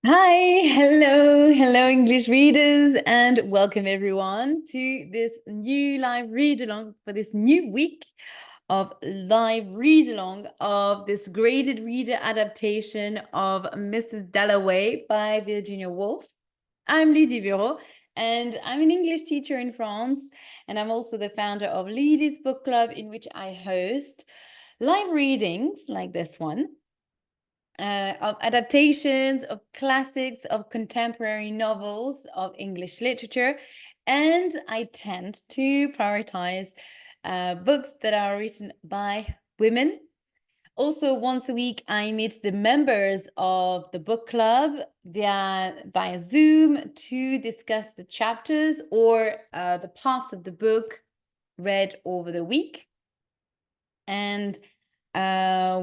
Hi, hello, English readers, and welcome everyone to this new live read along for this new week of live read along of this graded reader adaptation of Mrs Dalloway by Virginia Woolf. I'm Lydie Bureau, and I'm an English teacher in France, and I'm also the founder of Lydie's Book Club, in which I host live readings like this one. Of adaptations of classics of contemporary novels of English literature, and I tend to prioritize books that are written by women. Also, once a week, I meet the members of the book club via Zoom to discuss the chapters or the parts of the book read over the week. And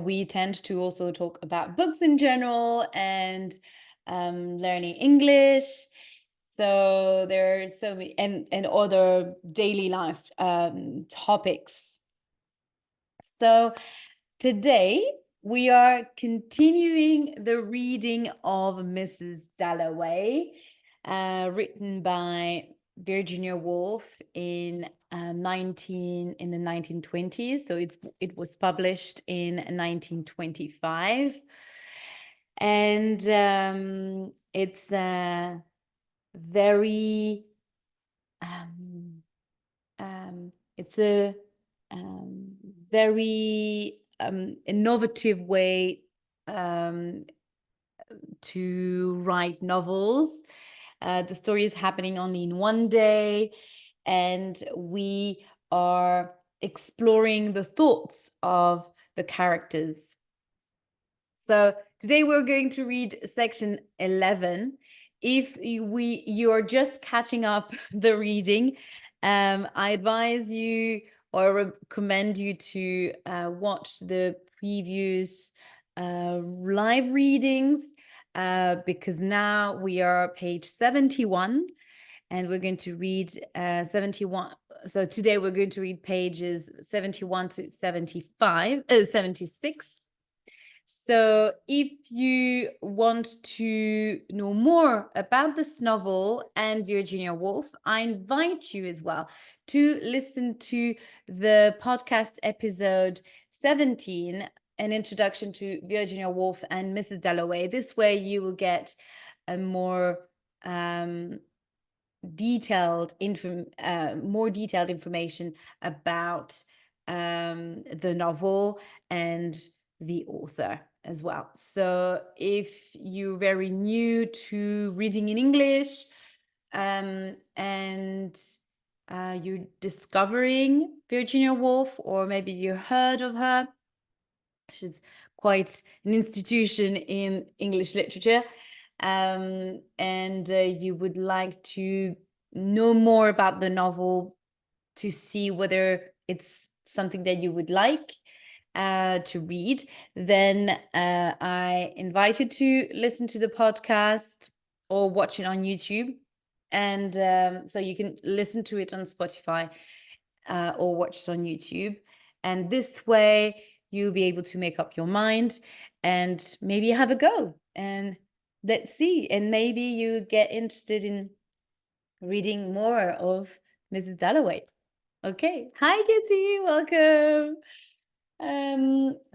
we tend to also talk about books in general and learning English. So there are so many and other daily life topics. So today we are continuing the reading of Mrs. Dalloway, written by Virginia Woolf in the 1920s. So it was published in 1925, and it's very it's a very innovative way to write novels. The story is happening only in one day, and we are exploring the thoughts of the characters. So today we're going to read section 11. If you're just catching up the reading, I advise you or recommend you to watch the previous live readings, because now we are page 71 and we're going to read 71. So today we're going to read pages 71 to 76. So if you want to know more about this novel and Virginia Woolf, I invite you as well to listen to the podcast episode 17, an introduction to Virginia Woolf and Mrs. Dalloway. This way you will get a more detailed information about the novel and the author as well. So if you're very new to reading in English, and you're discovering Virginia Woolf, or maybe you heard of her, she's quite an institution in English literature, and you would like to know more about the novel to see whether it's something that you would like to read, then I invite you to listen to the podcast or watch it on YouTube. And so you can listen to it on Spotify or watch it on YouTube. And this way you'll be able to make up your mind and maybe have a go. And let's see. And maybe you get interested in reading more of Mrs. Dalloway. Okay. Hi, Kitty. Welcome.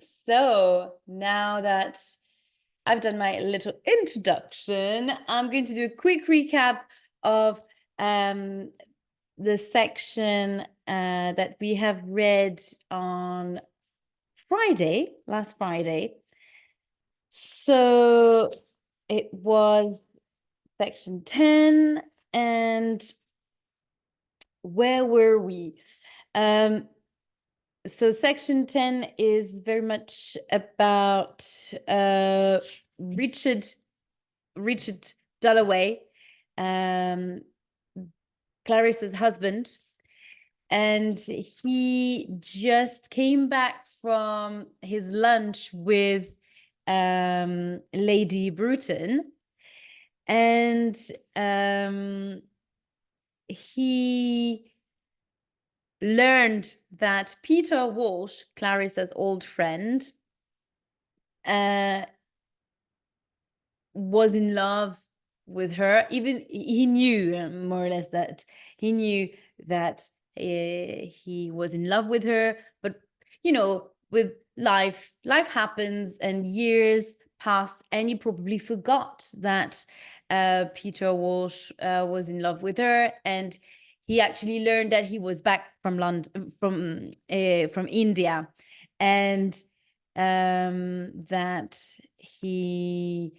So now that I've done my little introduction, I'm going to do a quick recap of the section that we have read on Friday, last Friday. So it was section 10, and where were we? So section 10 is very much about Richard Dalloway, Clarissa's husband, and he just came back from his lunch with Lady Bruton, and he learned that Peter Walsh, Clarissa's old friend, was in love with her. Even he knew more or less that he knew that he was in love with her, but you know, with life happens and years passed, and he probably forgot that Peter Walsh was in love with her, and he actually learned that he was back from London, from India, and that he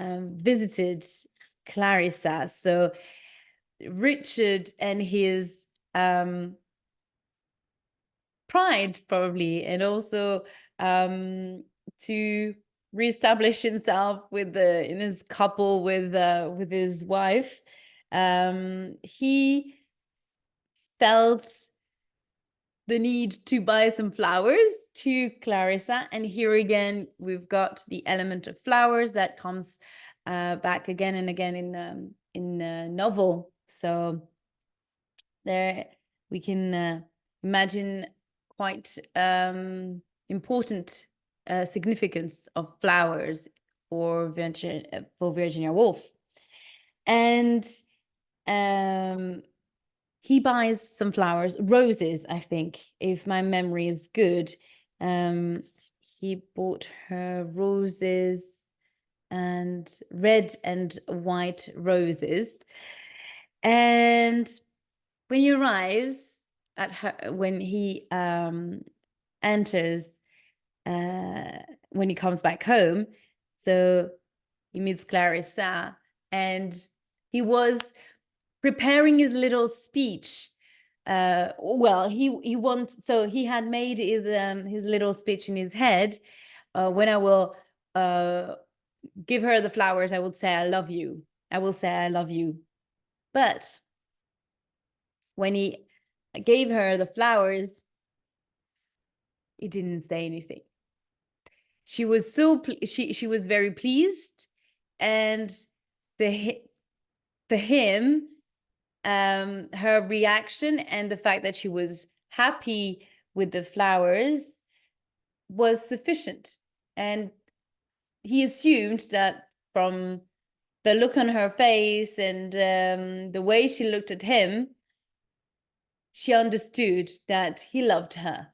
visited Clarissa. So Richard and his pride, probably, and also to reestablish himself with in his couple with his wife, he felt the need to buy some flowers to Clarissa. And here again, we've got the element of flowers that comes back again and again in the novel. So there we can imagine quite important significance of flowers for Virginia Woolf. And he buys some flowers, roses, I think, if my memory is good. He bought her roses, and red and white roses. And when he arrives at her, when he enters, when he comes back home, so he meets Clarissa, and he was preparing his little speech. Well, he wants, so he had made his little speech in his head. When I will give her the flowers, I will say I love you. I will say I love you. But when he gave her the flowers, he didn't say anything. She was she was very pleased, and for him, her reaction and the fact that she was happy with the flowers was sufficient. And he assumed that from the look on her face and the way she looked at him, she understood that he loved her.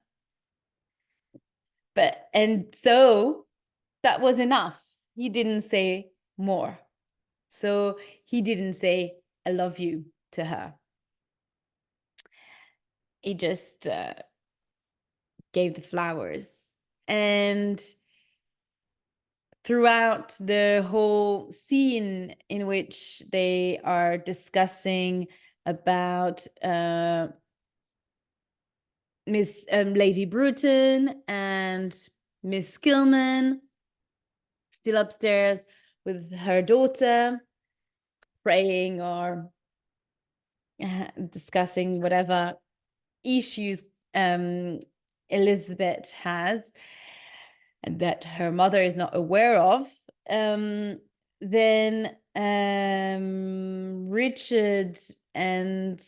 And so that was enough. He didn't say more. So he didn't say, I love you to her. He just gave the flowers. And throughout the whole scene in which they are discussing about Miss Lady Bruton and Miss Skillman still upstairs with her daughter, praying or discussing whatever issues Elizabeth has and that her mother is not aware of, then Richard and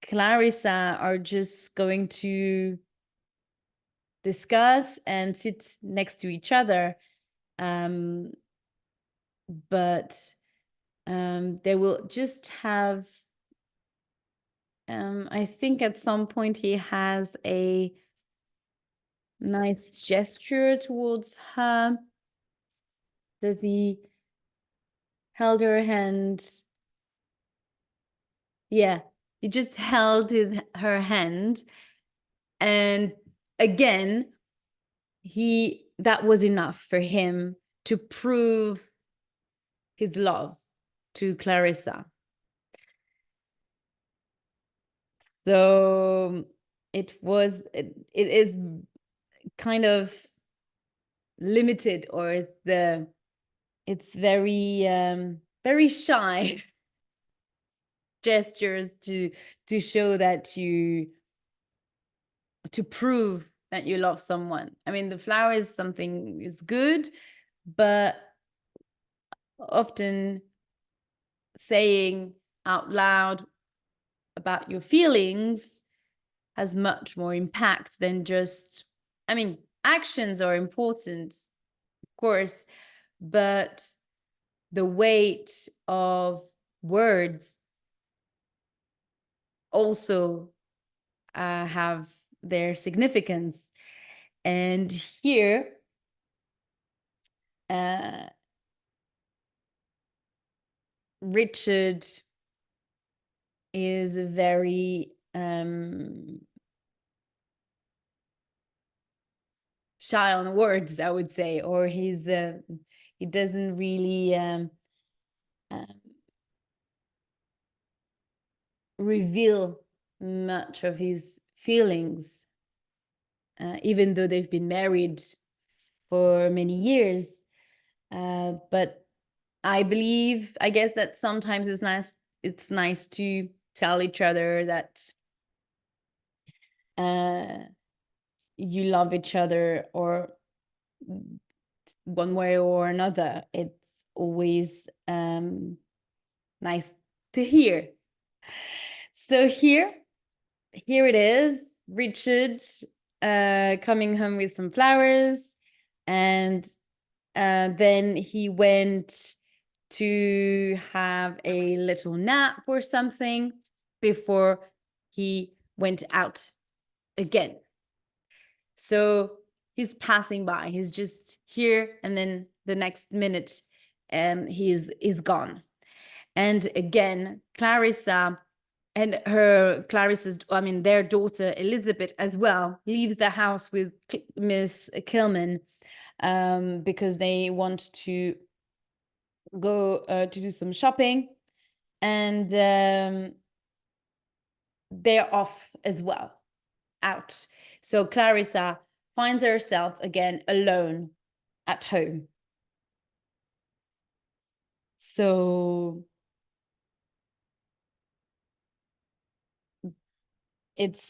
Clarissa are just going to discuss and sit next to each other, but they will just have, I think at some point he has a nice gesture towards her. Does he held her hand? Yeah, he just held her hand, and again, that was enough for him to prove his love to Clarissa. So it is kind of limited, or it's very shy gestures to show that to prove that you love someone. I mean, the flower is something is good, but often saying out loud about your feelings has much more impact than just, I mean, actions are important, of course, but the weight of words also have their significance. And here, Richard is very shy on words, I would say, or he doesn't really reveal much of his feelings, even though they've been married for many years. But I guess that sometimes it's nice to tell each other that you love each other, or one way or another. It's always nice to hear. So here it is, Richard coming home with some flowers, and then he went to have a little nap or something before he went out again. So he's passing by, he's just here, and then the next minute he's gone. And again, Clarissa and their daughter Elizabeth as well leaves the house with Miss Kilman because they want to go to do some shopping, and they're off as well, out. So Clarissa finds herself again alone at home. So it's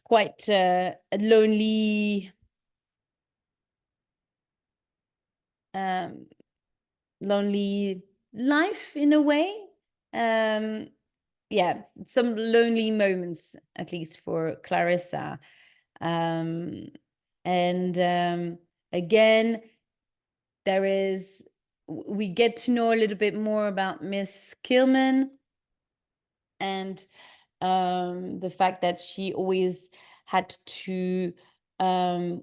quite a lonely lonely life in a way. Yeah, some lonely moments, at least for Clarissa. And again, we get to know a little bit more about Miss Kilman, and the fact that she always had to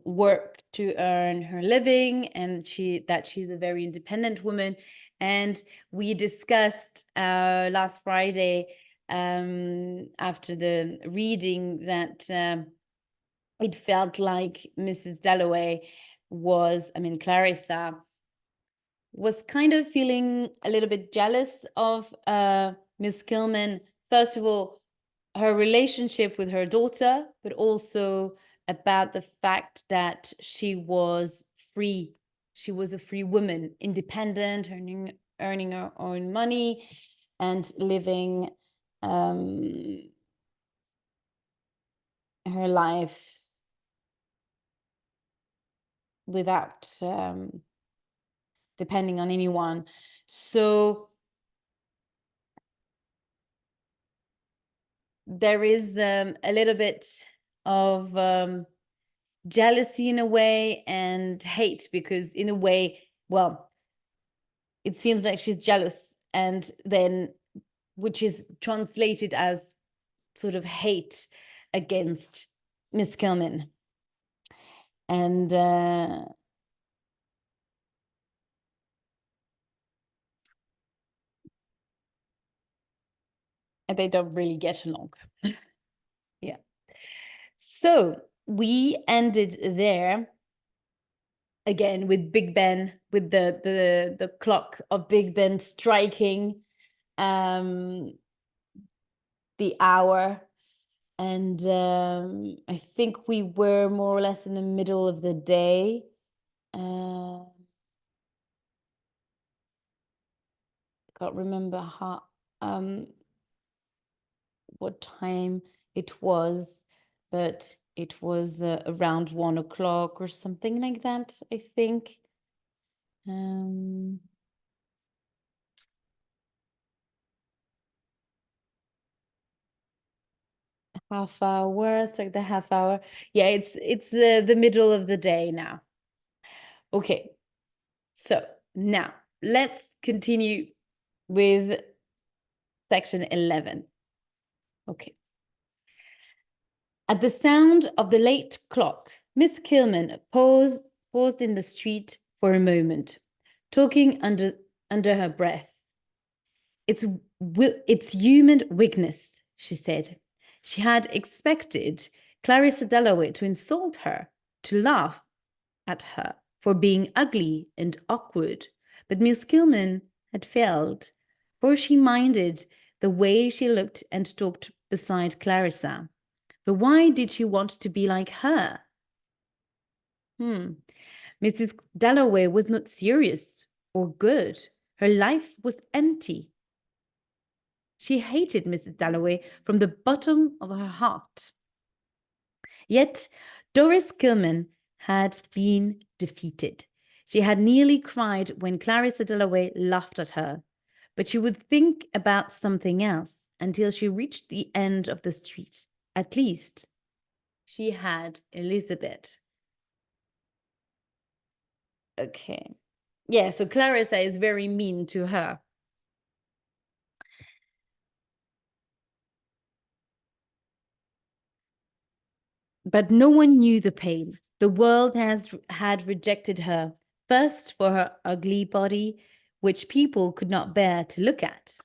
work to earn her living, and she's a very independent woman. And we discussed last Friday after the reading that it felt like Mrs. Dalloway Clarissa was kind of feeling a little bit jealous of Miss Kilman. First of all, her relationship with her daughter, but also about the fact that she was free. She was a free woman, independent, earning her own money, and living her life without depending on anyone. So there is a little bit of jealousy in a way, and hate, because in a way, well, it seems like she's jealous, and then which is translated as sort of hate against Miss Kilman. And they don't really get along. Yeah. So we ended there again with Big Ben, with the clock of Big Ben striking the hour. And I think we were more or less in the middle of the day. I can't remember how what time it was, but it was around 1 o'clock or something like that, I think. Half hour, so the half hour. Yeah, it's the middle of the day now. Okay, So now let's continue with section 11. Okay. At the sound of the late clock, Miss Kilman paused in the street for a moment, talking under her breath. It's human weakness, she said. She had expected Clarissa Dalloway to insult her, to laugh at her for being ugly and awkward, but Miss Kilman had failed, for she minded the way she looked and talked beside Clarissa. But why did she want to be like her? Mrs. Dalloway was not serious or good. Her life was empty. She hated Mrs. Dalloway from the bottom of her heart. Yet Doris Kilman had been defeated. She had nearly cried when Clarissa Dalloway laughed at her, but she would think about something else until she reached the end of the street. At least she had Elizabeth. Okay. Yeah, so Clarissa is very mean to her. But no one knew the pain. The world had rejected her, first for her ugly body, which people could not bear to look at.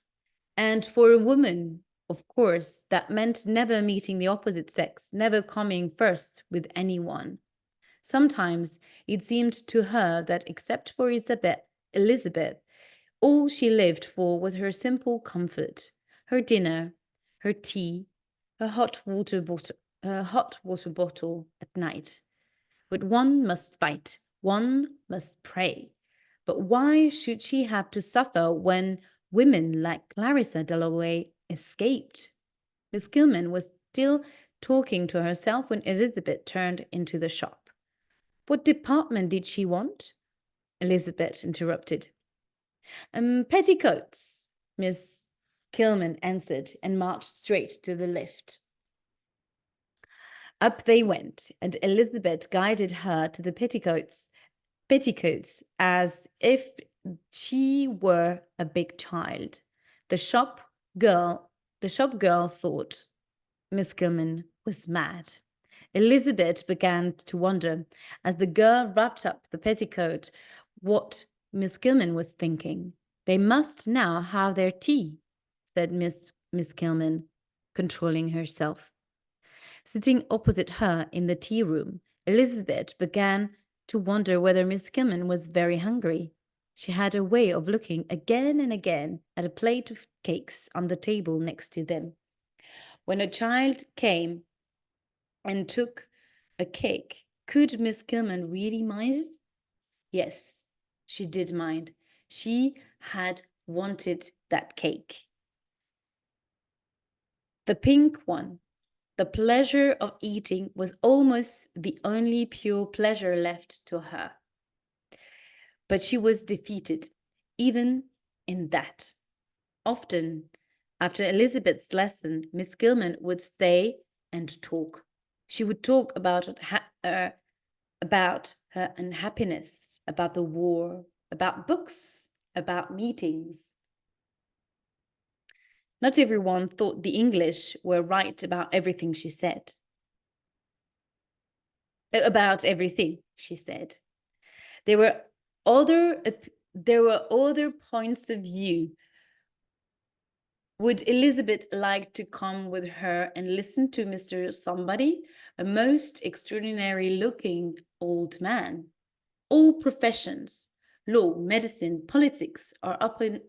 And for a woman, of course, that meant never meeting the opposite sex, never coming first with anyone. Sometimes it seemed to her that except for Elizabeth, all she lived for was her simple comfort, her dinner, her tea, her hot water bottle at night. But one must fight, one must pray. But why should she have to suffer when women like Clarissa Dalloway escaped? Miss Kilman was still talking to herself when Elizabeth turned into the shop. What department did she want? Elizabeth interrupted. Petticoats, Miss Kilman answered and marched straight to the lift. Up they went, and Elizabeth guided her to the petticoats as if she were a big child. The shop girl thought Miss Kilman was mad. Elizabeth began to wonder, as the girl wrapped up the petticoat, what Miss Kilman was thinking. They must now have their tea, said Miss Kilman, controlling herself. Sitting opposite her in the tea room, Elizabeth began to wonder whether Miss Kilman was very hungry. She had a way of looking again and again at a plate of cakes on the table next to them. When a child came and took a cake, could Miss Kilman really mind it? Yes, she did mind. She had wanted that cake. The pink one. The pleasure of eating was almost the only pure pleasure left to her. But she was defeated, even in that. Often, after Elizabeth's lesson, Miss Kilman would stay and talk. She would talk about her unhappiness, about the war, about books, about meetings. Not everyone thought the English were right about everything she said. About everything, she said. There were other points of view. Would Elizabeth like to come with her and listen to Mr. Somebody, a most extraordinary looking old man? All professions, law, medicine, politics, are open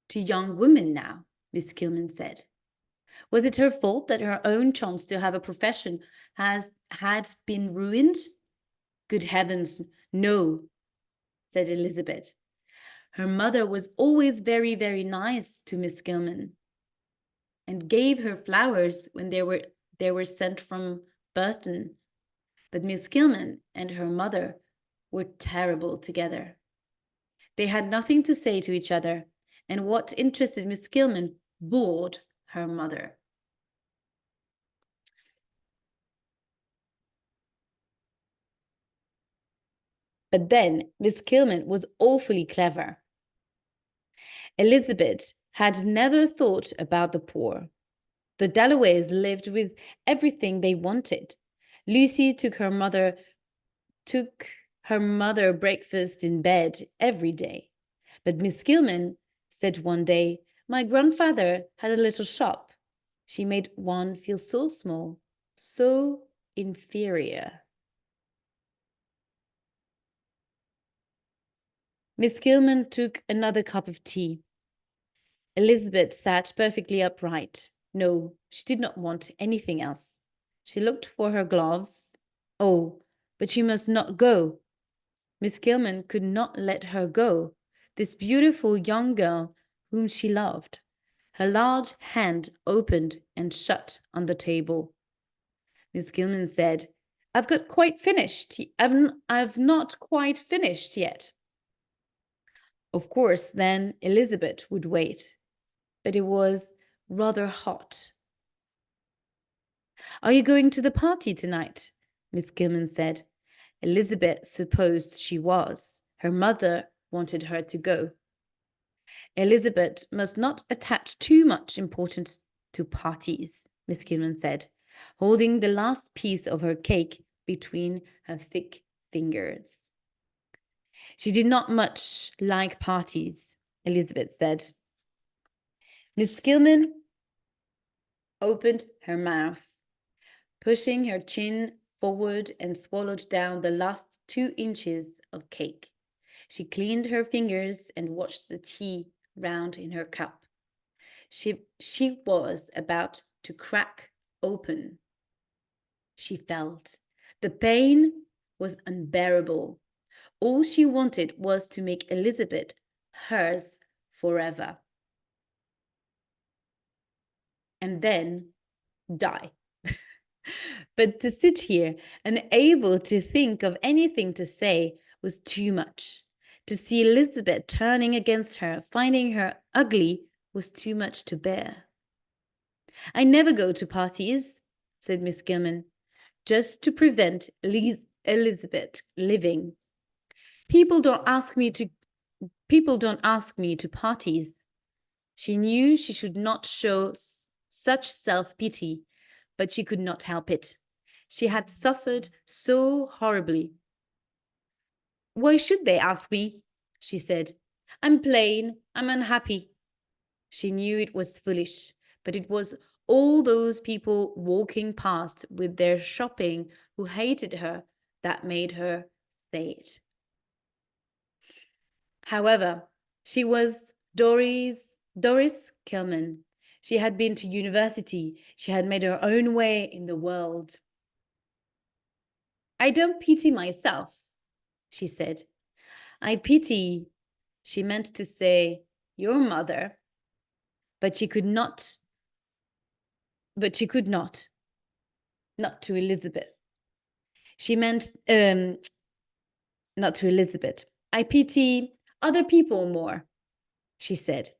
to young women now, Miss Kilman said. Was it her fault that her own chance to have a profession had been ruined? Good heavens, no, said Elizabeth. Her mother was always very, very nice to Miss Kilman and gave her flowers when they were sent from Burton. But Miss Kilman and her mother were terrible together. They had nothing to say to each other, and what interested Miss Kilman bored her mother. But then Miss Kilman was awfully clever. Elizabeth had never thought about the poor. The Dalloways lived with everything they wanted. Lucy took her mother breakfast in bed every day. But Miss Kilman said one day, "My grandfather had a little shop." She made one feel so small, so inferior. Miss Kilman took another cup of tea. Elizabeth sat perfectly upright. No, she did not want anything else. She looked for her gloves. Oh, but she must not go. Miss Kilman could not let her go, this beautiful young girl whom she loved. Her large hand opened and shut on the table. Miss Kilman said, I've not quite finished yet. Of course, then Elizabeth would wait, but it was rather hot. Are you going to the party tonight? Miss Kilman said. Elizabeth supposed she was. Her mother wanted her to go. Elizabeth must not attach too much importance to parties, Miss Kilman said, holding the last piece of her cake between her thick fingers. She did not much like parties, Elizabeth said. Miss Kilman opened her mouth, pushing her chin forward, and swallowed down the last 2 inches of cake. She cleaned her fingers and watched the tea round in her cup. She was about to crack open. She felt the pain was unbearable. All she wanted was to make Elizabeth hers forever. And then die. But to sit here, unable to think of anything to say, was too much. To see Elizabeth turning against her, finding her ugly, was too much to bear. I never go to parties, said Miss Kilman, just to prevent Elizabeth living. People don't ask me to parties. She knew she should not show such self-pity, but she could not help it. She had suffered so horribly. Why should they ask me? She said. I'm plain, I'm unhappy. She knew it was foolish, but it was all those people walking past with their shopping who hated her that made her say it. However, she was Doris Kilman. She had been to university. She had made her own way in the world. I don't pity myself, she said. I pity, she meant to say, your mother, but she could not. Not to Elizabeth. She meant, not to Elizabeth. I pity other people more, she said,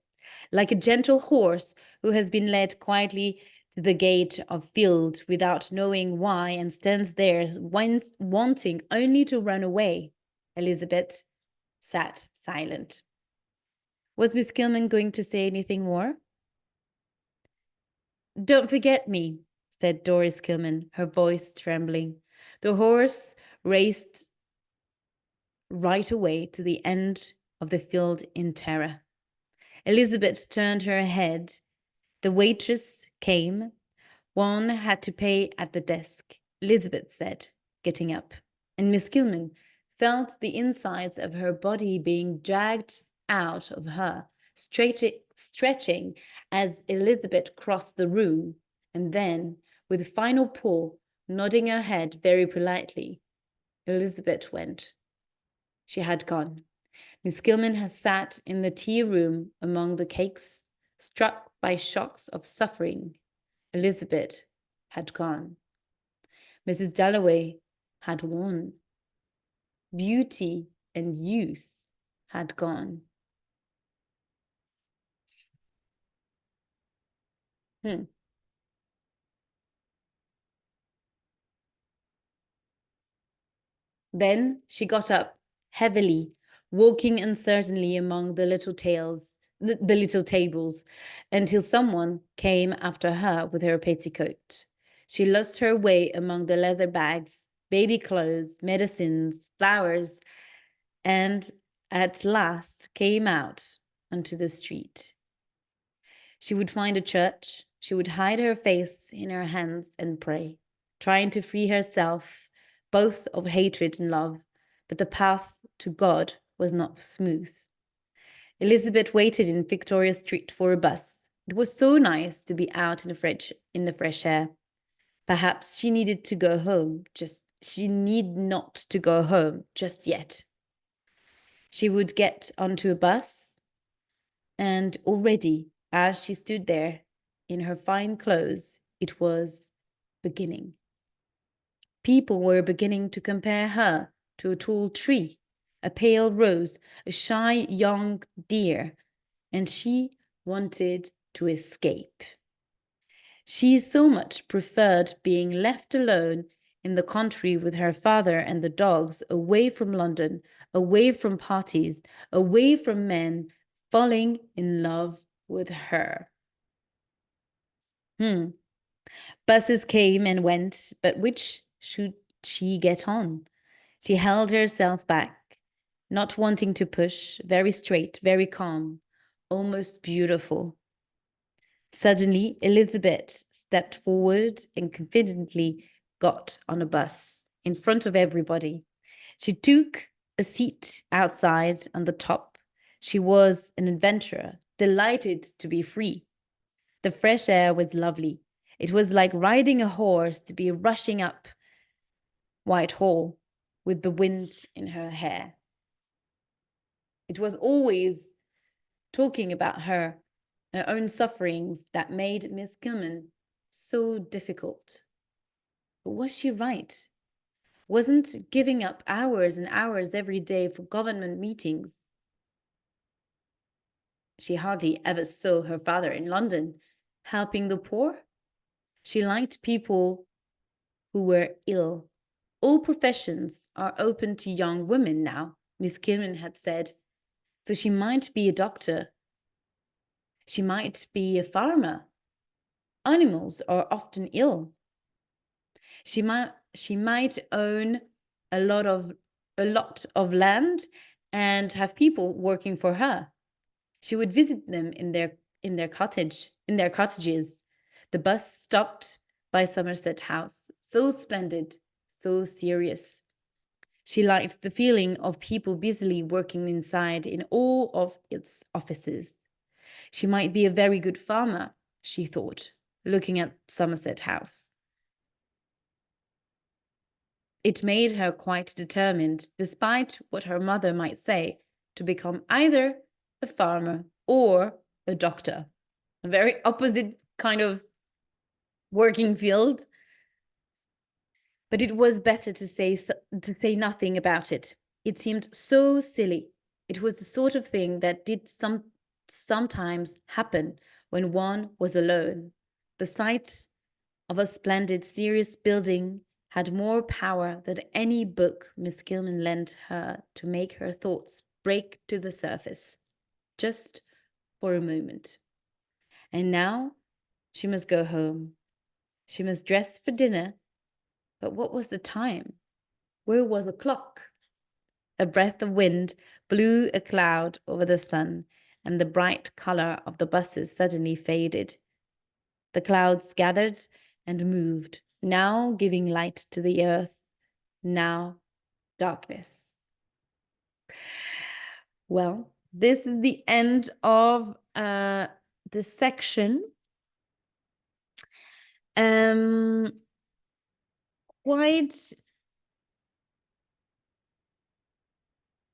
like a gentle horse who has been led quietly to the gate of field without knowing why and stands there wanting only to run away. Elizabeth sat silent. Was Miss Kilman going to say anything more? Don't forget me, said Doris Kilman, her voice trembling. The horse raced right away to the end of the field in terror. Elizabeth turned her head. The waitress came. One had to pay at the desk, Elizabeth said, getting up. And Miss Kilman felt the insides of her body being dragged out of her, stretching as Elizabeth crossed the room, and then, with a final pull, nodding her head very politely, Elizabeth went. She had gone. Miss Kilman had sat in the tea room among the cakes, struck by shocks of suffering. Elizabeth had gone. Mrs. Dalloway had won. Beauty and youth had gone. Then she got up, heavily, walking uncertainly among the little the little tables, until someone came after her with her petticoat. She lost her way among the leather bags, baby clothes, medicines, flowers, and at last came out onto the street. She would find a church. She would hide her face in her hands and pray, trying to free herself both of hatred and love, but the path to God was not smooth. Elizabeth waited in Victoria Street for a bus. It was so nice to be out in the fresh air. Perhaps she needed to go home, she need not to go home just yet. She would get onto a bus, and already, as she stood there in her fine clothes, it was beginning. People were beginning to compare her to a tall tree, a pale rose, a shy young deer, and she wanted to escape. She so much preferred being left alone in the country with her father and the dogs, away from London, away from parties, away from men falling in love with her. Buses came and went, but which should she get on? She held herself back, not wanting to push, very straight, very calm, almost beautiful. Suddenly, Elizabeth stepped forward and confidently got on a bus in front of everybody. She took a seat outside on the top. She was an adventurer, delighted to be free. The fresh air was lovely. It was like riding a horse to be rushing up Whitehall with the wind in her hair. It was always talking about her own sufferings that made Miss Gilman so difficult. But was she right? Wasn't giving up hours and hours every day for government meetings? She hardly ever saw her father in London, helping the poor. She liked people who were ill. All professions are open to young women now, Miss Gilman had said. So she might be a doctor. She might be a farmer. Animals are often ill. She might own a lot of land and have people working for her. She would visit them in their cottages. The bus stopped by Somerset House, so splendid, so serious. She liked the feeling of people busily working inside in all of its offices. She might be a very good farmer, she thought, looking at Somerset House. It made her quite determined, despite what her mother might say, to become either a farmer or a doctor. A very opposite kind of working field. But it was better to say nothing about it. It seemed so silly. It was the sort of thing that did sometimes happen when one was alone. The sight of a splendid, serious building had more power than any book Miss Gilman lent her to make her thoughts break to the surface, just for a moment. And now she must go home. She must dress for dinner. But what was the time? Where was the clock? A breath of wind blew a cloud over the sun, and the bright color of the buses suddenly faded. The clouds gathered and moved, now giving light to the earth, now darkness. Well, this is the end of this section. Quite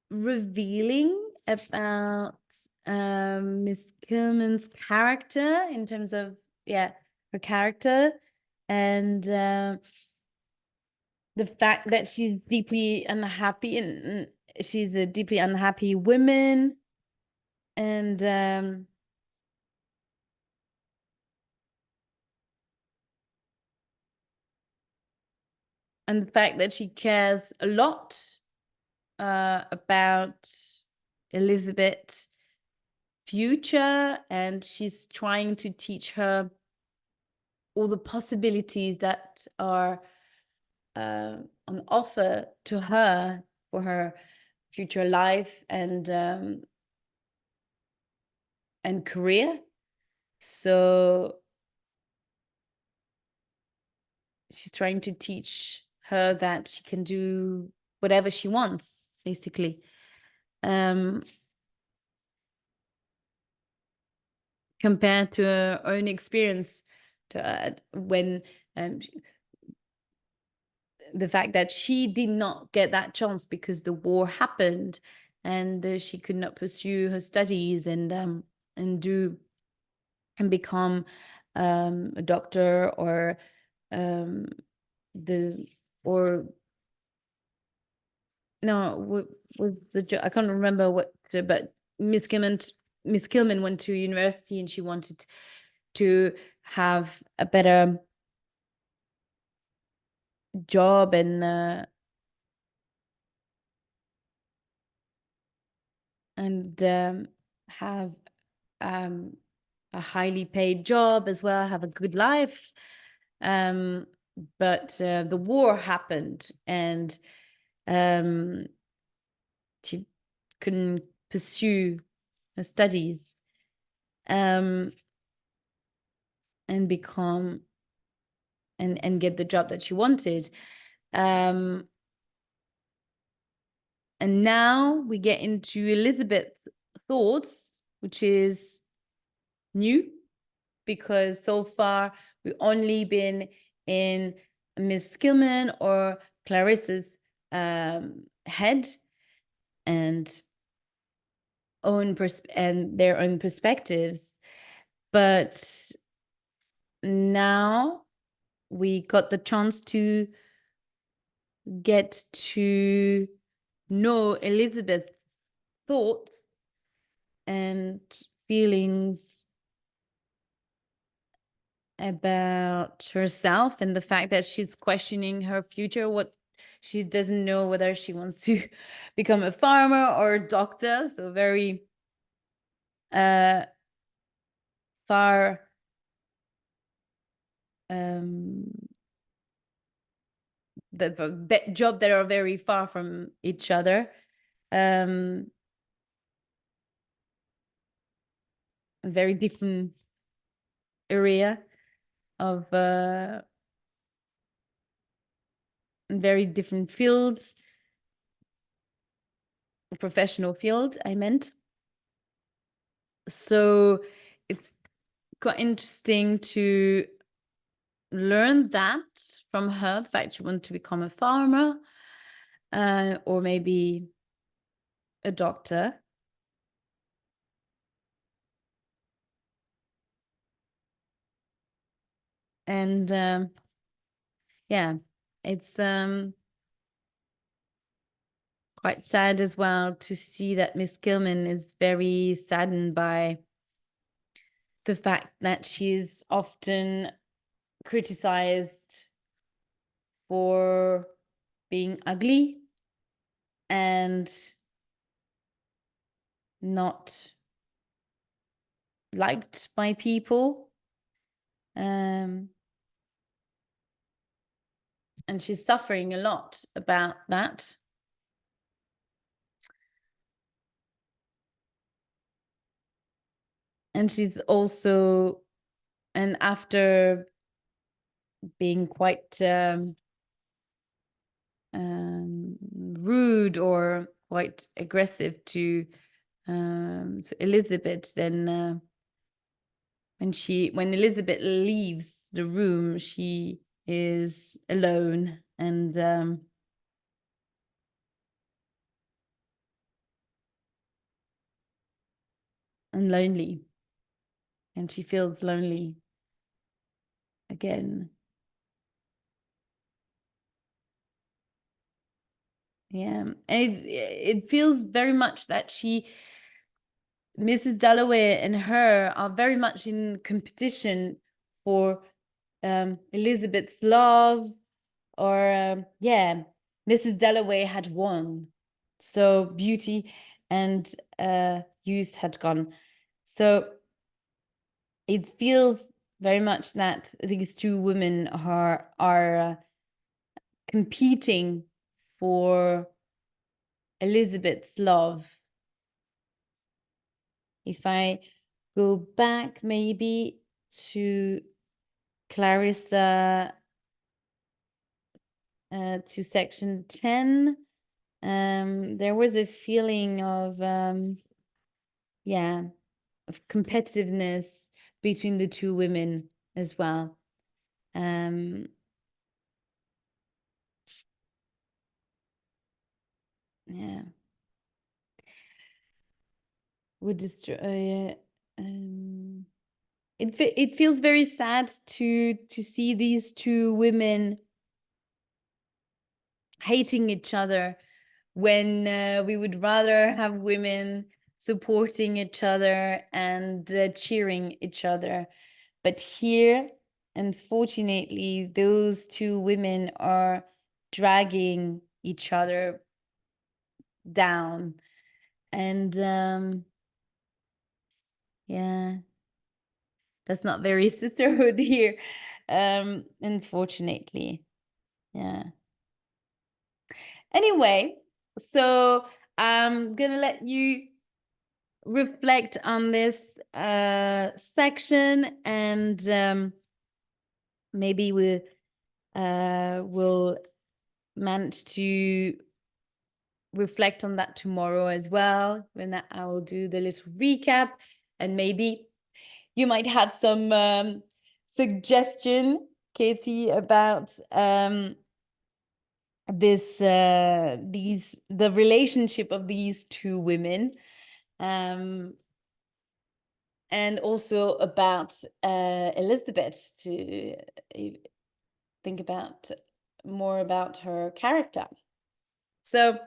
revealing about Miss Gilman's character in terms of her character and the fact that she's deeply unhappy and she's a deeply unhappy woman and the fact that she cares a lot about Elizabeth's future, and she's trying to teach her all the possibilities that are on offer to her for her future life and career. So she's trying to teach her that she can do whatever she wants, basically. Compared to her own experience, to when the fact that she did not get that chance because the war happened, and she could not pursue her studies and become a doctor or the or no, what was the I can't remember what, but Miss Kilman went to university and she wanted to have a better job and have a highly paid job as well, have a good life. But the war happened, and she couldn't pursue her studies and become and get the job that she wanted. And now we get into Elizabeth's thoughts, which is new, because so far we've only been in Miss Skillman or Clarissa's head and their own perspectives. But now we got the chance to get to know Elizabeth's thoughts and feelings about herself, and the fact that she's questioning her future. What she doesn't know whether she wants to become a farmer or a doctor. So very far the job that are very far from each other. A very different area of very different fields, professional field, I meant. So it's quite interesting to learn that from her, the fact she wanted to become a farmer or maybe a doctor. And yeah, it's quite sad as well to see that Miss Gilman is very saddened by the fact that she's often criticized for being ugly and not liked by people. And she's suffering a lot about that. And she's also, and after being quite rude or quite aggressive to Elizabeth, then when Elizabeth leaves the room, she is alone and lonely, and she feels lonely again. Yeah, and it feels very much that Mrs. Dalloway and her are very much in competition for Elizabeth's love, or yeah, Mrs. Dalloway had won So beauty and youth had gone. So it feels very much that these two women are competing for Elizabeth's love. If I go back maybe to Clarissa, to section 10, there was a feeling of yeah, of competitiveness between the two women as well. Yeah, would destroy. It feels very sad to see these two women hating each other when we would rather have women supporting each other and cheering each other. But here, unfortunately, those two women are dragging each other down. And yeah, that's not very sisterhood here, unfortunately. Yeah. Anyway, so I'm gonna let you reflect on this section, and maybe we'll manage to reflect on that tomorrow as well, when I will do the little recap, and maybe you might have some suggestion, Katie, about the relationship of these two women, and also about Elizabeth, to think about more about her character. So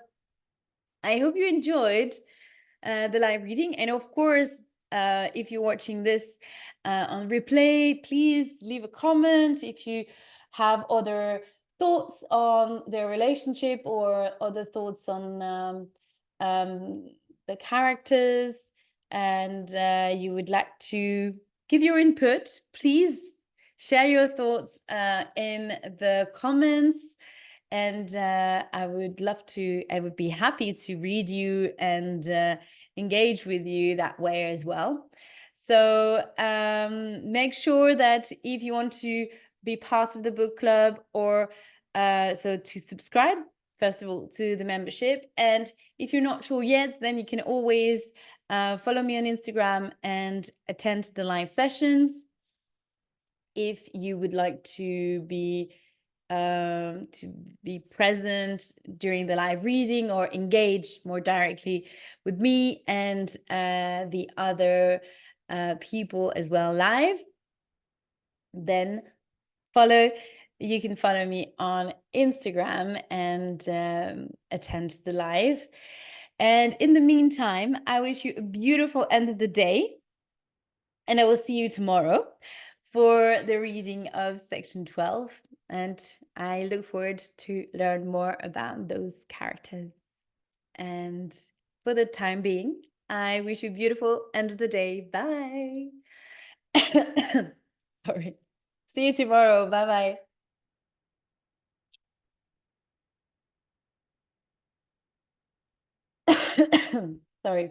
I hope you enjoyed the live reading, and of course, if you're watching this on replay, please leave a comment if you have other thoughts on their relationship or other thoughts on the characters, and you would like to give your input. Please share your thoughts in the comments, and I would be happy to read you and engage with you that way as well. So make sure that if you want to be part of the book club, or so to subscribe, first of all, to the membership. And if you're not sure yet, then you can always follow me on Instagram and attend the live sessions if you would like to be present during the live reading, or engage more directly with me and the other people as well live. Then you can follow me on Instagram and attend the live. And in the meantime, I wish you a beautiful end of the day, and I will see you tomorrow for the reading of section 12. And I look forward to learn more about those characters. And for the time being, I wish you a beautiful end of the day. Bye. Sorry. See you tomorrow. Bye bye. Sorry.